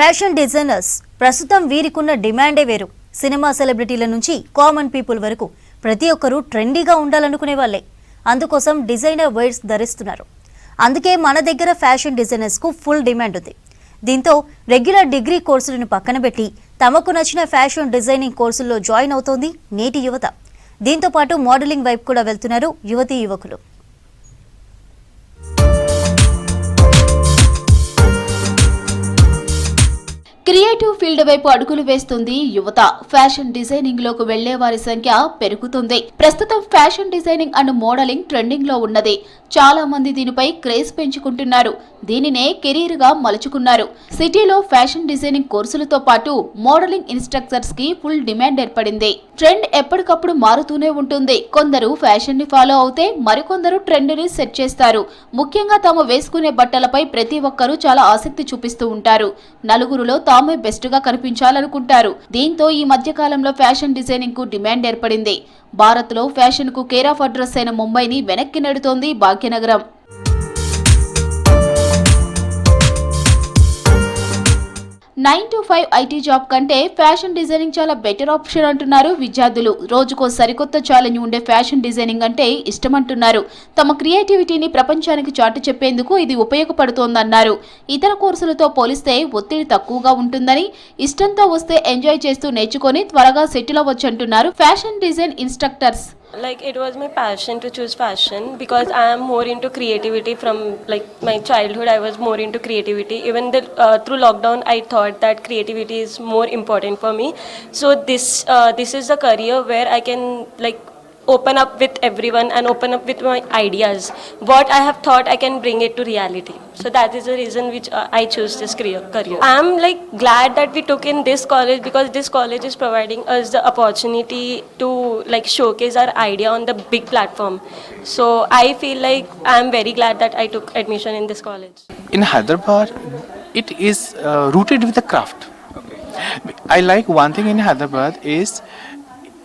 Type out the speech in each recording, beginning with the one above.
Fashion designers ప్రస్తుతం వీరికున్న డిమాండే వేరు. Cinema సెలబ్రిటీల నుంచి కామన్ పీపుల్ వరకు ప్రతి ఒక్కరూ ట్రెండీగా ఉండాలనుకునే వాళ్ళే. అందుకోసం డిజైనర్ వేర్స్ ధరిస్తున్నారు. అందుకే మన దగ్గర ఫ్యాషన్ డిజైనర్స్ కు ఫుల్ డిమాండ్ ఉంది. దీంతో రెగ్యులర్ డిగ్రీ కోర్సులను పక్కన పెట్టి తమకు నచ్చిన ఫ్యాషన్ డిజైనింగ్ కోర్సుల్లో జాయిన్ అవుతోంది నేటి యువత. దీంతో పాటు మోడలింగ్ వైపు కూడా వెళ్తున్నారు యువతీ యువకులు. క్రియేటివ్ ఫీల్డ్ వైపు అడుగులు వేస్తుంది యువత. ఫ్యాషన్ డిజైనింగ్ లోకి వెళ్లే వారి సంఖ్య పెరుగుతుంది. ప్రస్తుతం fashion designing and modelling trending లో ఉన్నది. చాలా మంది దీనిపై క్రేజ్ పెంచుకుంటున్నారు. దీనినే కెరీర్ గా మలుచుకున్నారు. సిటీలో ఫ్యాషన్ డిజైనింగ్ కోర్సులతో పాటు మోడలింగ్ ఇన్స్ట్రక్టర్స్ కి ఫుల్ డిమాండ్ ఏర్పడింది. ట్రెండ్ ఎప్పటికప్పుడు మారుతూనే ఉంటుంది. కొందరు ఫ్యాషన్ ని ఫాలో అవుతే మరికొందరు ట్రెండ్ ని సెట్ చేస్తారు. ముఖ్యంగా తాము వేసుకునే బట్టలపై ప్రతి ఒక్కరూ చాలా ఆసక్తి చూపిస్తూ ఉంటారు. నలుగురులో తామే బెస్ట్ గా కనిపించాలనుకుంటారు. దీంతో ఈ మధ్య కాలంలో ఫ్యాషన్ డిజైనింగ్ కు డిమాండ్ ఏర్పడింది. భారత్ లో ఫ్యాషన్ కు కేర్ ఆఫ్ అడ్రస్ అయిన ముంబైని వెనక్కి నెడుతోంది భాగ్యనగరం. 9 to 5 ఐటీ జాబ్ కంటే ఫ్యాషన్ డిజైనింగ్ చాలా బెటర్ ఆప్షన్ అంటున్నారు విద్యార్థులు. రోజుకో సరికొత్త ఛాలెంజ్ ఉండే ఫ్యాషన్ డిజైనింగ్ అంటే ఇష్టమంటున్నారు. తమ క్రియేటివిటీని ప్రపంచానికి చాటి చెప్పేందుకు ఇది ఉపయోగపడుతోందన్నారు. ఇతర కోర్సులతో పోలిస్తే ఒత్తిడి తక్కువగా ఉంటుందని, ఇష్టంతో వస్తే ఎంజాయ్ చేస్తూ నేర్చుకొని త్వరగా సెటిల్ అవ్వొచ్చంటున్నారు fashion design instructors. Like it was my passion to choose fashion because I am more into creativity from like my childhood. I was more into creativity. Even through lockdown, I thought that creativity is more important for me. So this is a career where I can like open up with everyone and open up with my ideas. What I have thought, I can bring it to reality. So that is the reason which I chose this career. I am like glad that we took in this college because this college is providing us the opportunity to like showcase our idea on the big platform. So I feel like I am very glad that I took admission in this college. In Hyderabad, it is rooted with the craft. I like one thing in Hyderabad is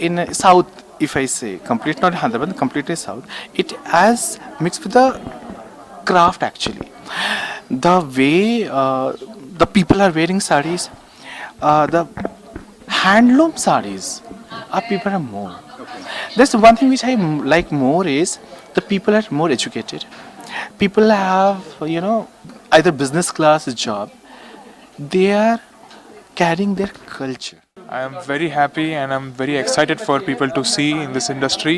in South. If I say complete not Hyderabad, completely South, it has mixed with the craft actually. The way the people are wearing sarees, the handloom sarees, people are more. That's one thing which I like more is the people are more educated. People have either business class job. They are carrying their culture. I am very happy and I'm very excited for people to see in this industry.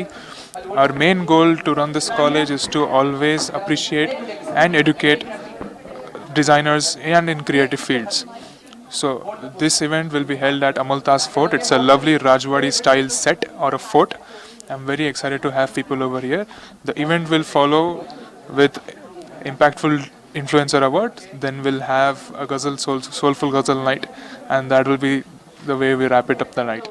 Our main goal to run this college is to always appreciate and educate designers and in creative fields. So this event will be held at Amaltas Fort. It's a lovely Rajwadi style set or a fort. I'm very excited to have people over here. The event will follow with impactful influencer award. Then we'll have a soulful ghazal night, and that will be the way we wrap it up the night.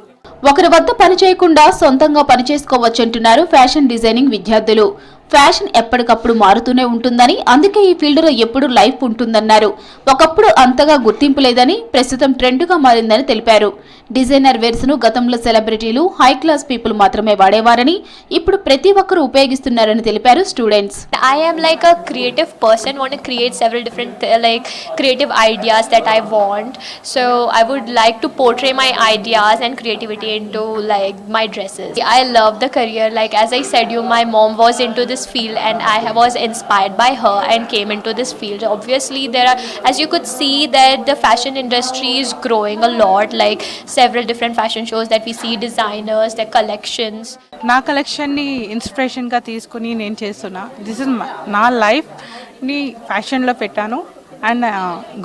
ఒకరి వద్ద పని చేయకుండా సొంతంగా పని చేసుకోవచ్చంటున్నారు fashion designing విద్యార్థులు. Fashion ఎప్పటికప్పుడు మారుతూనే ఉంటుందని, అందుకే ఈ ఫీల్డ్ లో ఎప్పుడు లైఫ్ ఉంటుందన్నారు. ఒకప్పుడు అంతగా గుర్తింపు లేదని, ప్రస్తుతం ట్రెండ్గా మారిందని తెలిపారు. డిజైనర్ వేర్స్ ను గతంలో సెలబ్రిటీలు, హై క్లాస్ పీపుల్ మాత్రమే వాడేవారని, ఇప్పుడు ప్రతి ఒక్కరూ ఉపయోగిస్తున్నారని తెలిపారు students. I am like a creative person, want to create several different like creative ideas that I want. So I would like to portray my ideas and creativity into like my dresses. I love the career. Like as I said you, my mom was into this field and I was inspired by her and came into this field. Obviously there are, as you could see, that the fashion industry is growing a lot, like several different fashion shows that we see, designers, their collections. నా కలెక్షన్ని ఇన్స్పిరేషన్గా తీసుకుని నేను చేస్తున్నా. This is నా లైఫ్ని ఫ్యాషన్లో పెట్టాను and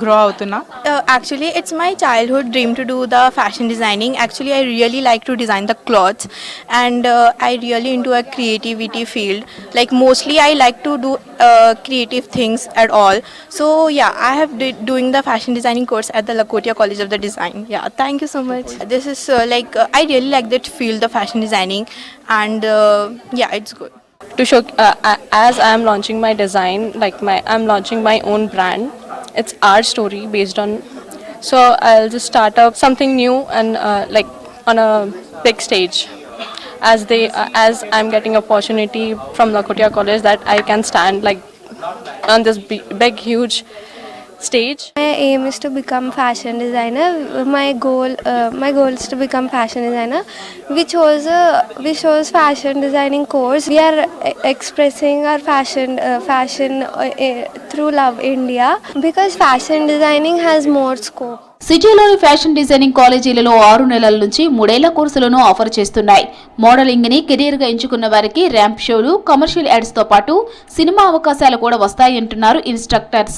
grow అవుతున్నా. Actually it's my childhood dream to do the fashion designing. Actually I really like to design the clothes and I really into a creativity field. Like mostly I like to do creative things at all. So yeah, I have doing the fashion designing course at the Lakhotia College of the Design. Yeah, thank you so much. This is I really like that field, the fashion designing, and yeah, it's good. To show as I am launching my design, I'm launching my own brand. It's our story based on. So I'll just start up something new and like on a big stage. As I'm getting opportunity from Lakhotia College that I can stand like on this big huge stage. My aim is to become fashion designer. My goal is to become fashion designer. We chose fashion designing course. We are expressing our fashion through Love India because fashion designing has more scope. సిటీలోని fashion designing కాలేజీలలో 6 నెలల నుంచి 3 ఏళ్ల కోర్సులను offer చేస్తున్నాయి. Modelling ని career గా ఎంచుకున్న వారికి ర్యాంప్ షోలు, కమర్షియల్ యాడ్స్ తో పాటు సినిమా అవకాశాలు కూడా వస్తాయంటున్నారు ఇన్స్ట్రక్టర్స్.